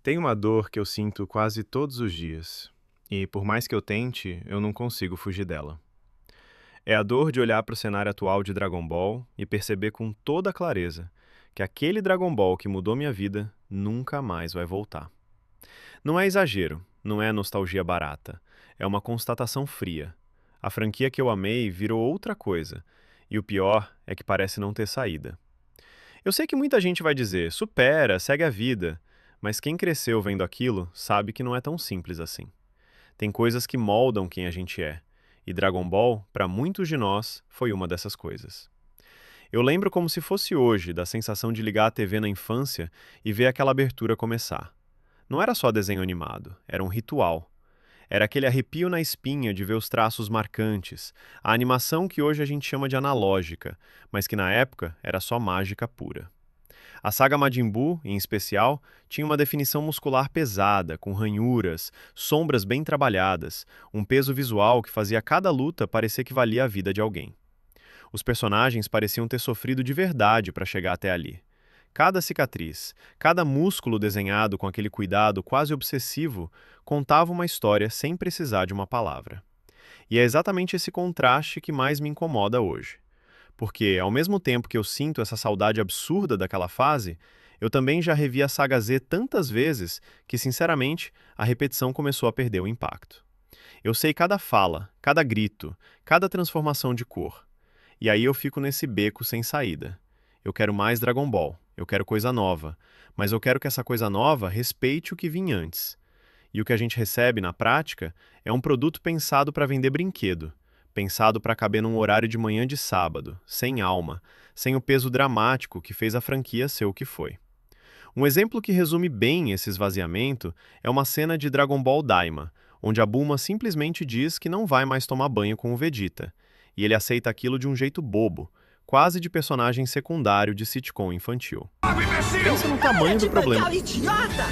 Tem uma dor que eu sinto quase todos os dias, e por mais que eu tente, eu não consigo fugir dela. É a dor de olhar para o cenário atual de Dragon Ball e perceber com toda clareza que aquele Dragon Ball que mudou minha vida nunca mais vai voltar. Não é exagero, não é nostalgia barata, é uma constatação fria. A franquia que eu amei virou outra coisa, e o pior é que parece não ter saída. Eu sei que muita gente vai dizer, supera, segue a vida, mas quem cresceu vendo aquilo sabe que não é tão simples assim. Tem coisas que moldam quem a gente é, e Dragon Ball, para muitos de nós, foi uma dessas coisas. Eu lembro como se fosse hoje da sensação de ligar a TV na infância e ver aquela abertura começar. Não era só desenho animado, era um ritual. Era aquele arrepio na espinha de ver os traços marcantes, a animação que hoje a gente chama de analógica, mas que na época era só mágica pura. A saga Majin Buu, em especial, tinha uma definição muscular pesada, com ranhuras, sombras bem trabalhadas, um peso visual que fazia cada luta parecer que valia a vida de alguém. Os personagens pareciam ter sofrido de verdade para chegar até ali. Cada cicatriz, cada músculo desenhado com aquele cuidado quase obsessivo, contava uma história sem precisar de uma palavra. E é exatamente esse contraste que mais me incomoda hoje. Porque, ao mesmo tempo que eu sinto essa saudade absurda daquela fase, eu também já revi a saga Z tantas vezes que, sinceramente, a repetição começou a perder o impacto. Eu sei cada fala, cada grito, cada transformação de cor. E aí eu fico nesse beco sem saída. Eu quero mais Dragon Ball, eu quero coisa nova, mas eu quero que essa coisa nova respeite o que vinha antes. E o que a gente recebe, na prática, é um produto pensado para vender brinquedo, pensado para caber num horário de manhã de sábado, sem alma, sem o peso dramático que fez a franquia ser o que foi. Um exemplo que resume bem esse esvaziamento é uma cena de Dragon Ball Daima, onde a Bulma simplesmente diz que não vai mais tomar banho com o Vegeta, e ele aceita aquilo de um jeito bobo, quase de personagem secundário de sitcom infantil. Pensa no Para tamanho de do problema. bancar, idiota!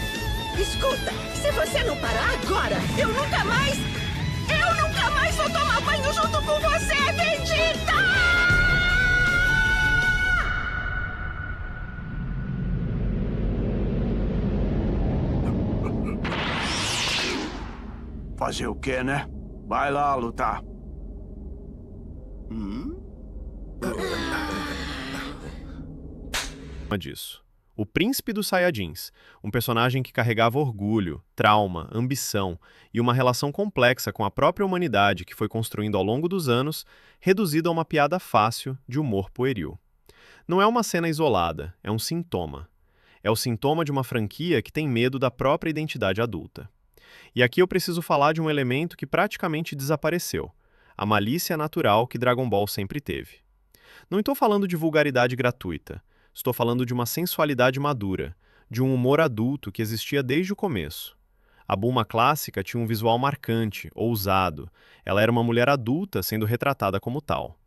Escuta, se você não parar agora, eu nunca mais vou tomar banho junto com você, Vegeta! Fazer o quê, né? Vai lá lutar. Disso. O Príncipe dos Saiyajins, um personagem que carregava orgulho, trauma, ambição e uma relação complexa com a própria humanidade que foi construindo ao longo dos anos, reduzido a uma piada fácil de humor pueril. Não é uma cena isolada, é um sintoma. É o sintoma de uma franquia que tem medo da própria identidade adulta. E aqui eu preciso falar de um elemento que praticamente desapareceu: a malícia natural que Dragon Ball sempre teve. Não estou falando de vulgaridade gratuita. Estou falando de uma sensualidade madura, de um humor adulto que existia desde o começo. A Bulma clássica tinha um visual marcante, ousado. Ela era uma mulher adulta sendo retratada como tal.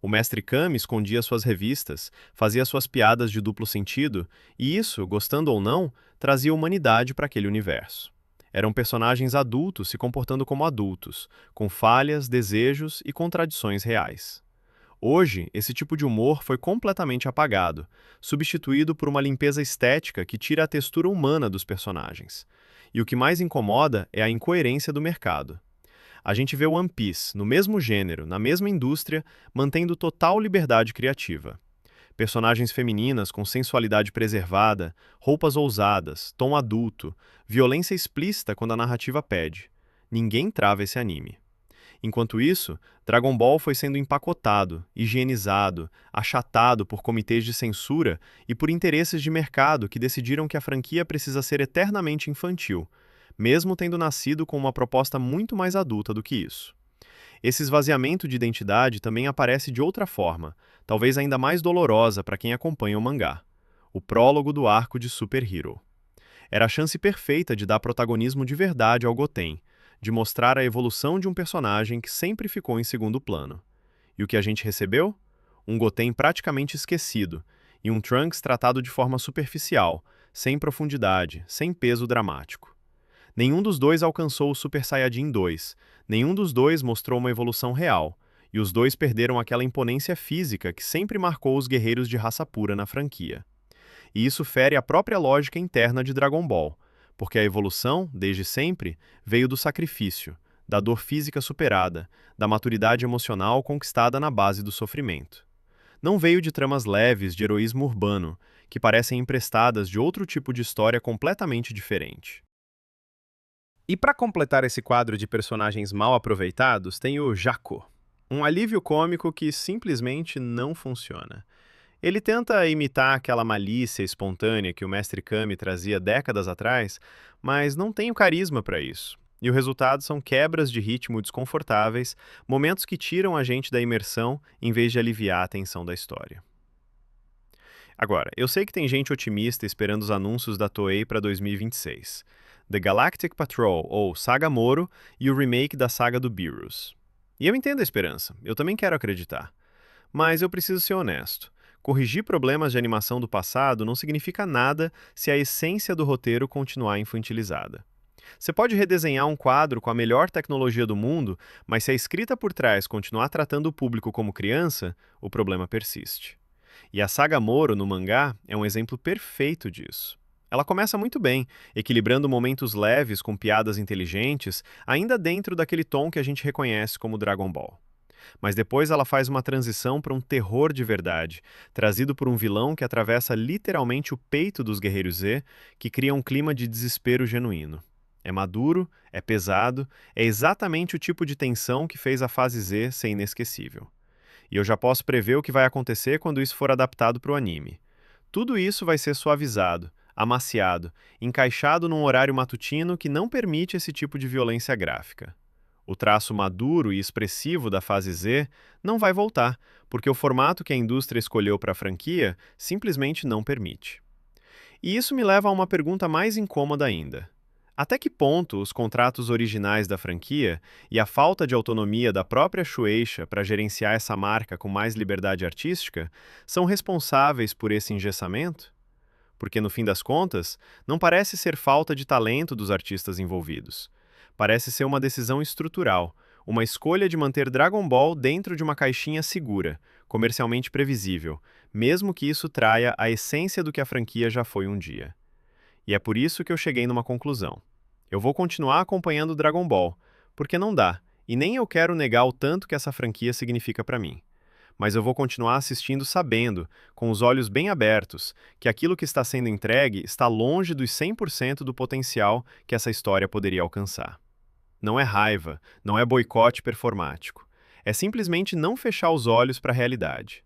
O mestre Kami escondia suas revistas, fazia suas piadas de duplo sentido, e isso, gostando ou não, trazia humanidade para aquele universo. Eram personagens adultos se comportando como adultos, com falhas, desejos e contradições reais. Hoje, esse tipo de humor foi completamente apagado, substituído por uma limpeza estética que tira a textura humana dos personagens. E o que mais incomoda é a incoerência do mercado. A gente vê One Piece, no mesmo gênero, na mesma indústria, mantendo total liberdade criativa. Personagens femininas com sensualidade preservada, roupas ousadas, tom adulto, violência explícita quando a narrativa pede. Ninguém trava esse anime. Enquanto isso, Dragon Ball foi sendo empacotado, higienizado, achatado por comitês de censura e por interesses de mercado que decidiram que a franquia precisa ser eternamente infantil, mesmo tendo nascido com uma proposta muito mais adulta do que isso. Esse esvaziamento de identidade também aparece de outra forma, talvez ainda mais dolorosa para quem acompanha o mangá: o prólogo do arco de Super Hero. Era a chance perfeita de dar protagonismo de verdade ao Goten, de mostrar a evolução de um personagem que sempre ficou em segundo plano. E o que a gente recebeu? Um Goten praticamente esquecido, e um Trunks tratado de forma superficial, sem profundidade, sem peso dramático. Nenhum dos dois alcançou o Super Saiyajin 2, nenhum dos dois mostrou uma evolução real, e os dois perderam aquela imponência física que sempre marcou os guerreiros de raça pura na franquia. E isso fere a própria lógica interna de Dragon Ball, porque a evolução, desde sempre, veio do sacrifício, da dor física superada, da maturidade emocional conquistada na base do sofrimento. Não veio de tramas leves de heroísmo urbano, que parecem emprestadas de outro tipo de história completamente diferente. E para completar esse quadro de personagens mal aproveitados, tem o Jaco, um alívio cômico que simplesmente não funciona. Ele tenta imitar aquela malícia espontânea que o mestre Kami trazia décadas atrás, mas não tem o carisma para isso. E o resultado são quebras de ritmo desconfortáveis, momentos que tiram a gente da imersão em vez de aliviar a tensão da história. Agora, eu sei que tem gente otimista esperando os anúncios da Toei para 2026. The Galactic Patrol, ou Saga Moro, e o remake da saga do Beerus. E eu entendo a esperança, eu também quero acreditar. Mas eu preciso ser honesto. Corrigir problemas de animação do passado não significa nada se a essência do roteiro continuar infantilizada. Você pode redesenhar um quadro com a melhor tecnologia do mundo, mas se a escrita por trás continuar tratando o público como criança, o problema persiste. E a saga Moro, no mangá, é um exemplo perfeito disso. Ela começa muito bem, equilibrando momentos leves com piadas inteligentes, ainda dentro daquele tom que a gente reconhece como Dragon Ball. Mas depois ela faz uma transição para um terror de verdade, trazido por um vilão que atravessa literalmente o peito dos Guerreiros Z, que cria um clima de desespero genuíno. É maduro, é pesado, é exatamente o tipo de tensão que fez a fase Z ser inesquecível. E eu já posso prever o que vai acontecer quando isso for adaptado para o anime. Tudo isso vai ser suavizado, amaciado, encaixado num horário matutino que não permite esse tipo de violência gráfica. O traço maduro e expressivo da fase Z não vai voltar, porque o formato que a indústria escolheu para a franquia simplesmente não permite. E isso me leva a uma pergunta mais incômoda ainda. Até que ponto os contratos originais da franquia e a falta de autonomia da própria Shueisha para gerenciar essa marca com mais liberdade artística são responsáveis por esse engessamento? Porque, no fim das contas, não parece ser falta de talento dos artistas envolvidos. Parece ser uma decisão estrutural, uma escolha de manter Dragon Ball dentro de uma caixinha segura, comercialmente previsível, mesmo que isso traia a essência do que a franquia já foi um dia. E é por isso que eu cheguei numa conclusão. Eu vou continuar acompanhando Dragon Ball, porque não dá, e nem eu quero negar o tanto que essa franquia significa para mim. Mas eu vou continuar assistindo sabendo, com os olhos bem abertos, que aquilo que está sendo entregue está longe dos 100% do potencial que essa história poderia alcançar. Não é raiva, não é boicote performático. É simplesmente não fechar os olhos para a realidade.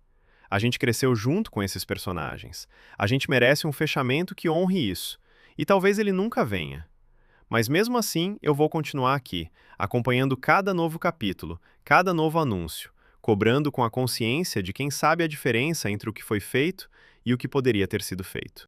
A gente cresceu junto com esses personagens. A gente merece um fechamento que honre isso. E talvez ele nunca venha. Mas mesmo assim, eu vou continuar aqui, acompanhando cada novo capítulo, cada novo anúncio, cobrando com a consciência de quem sabe a diferença entre o que foi feito e o que poderia ter sido feito.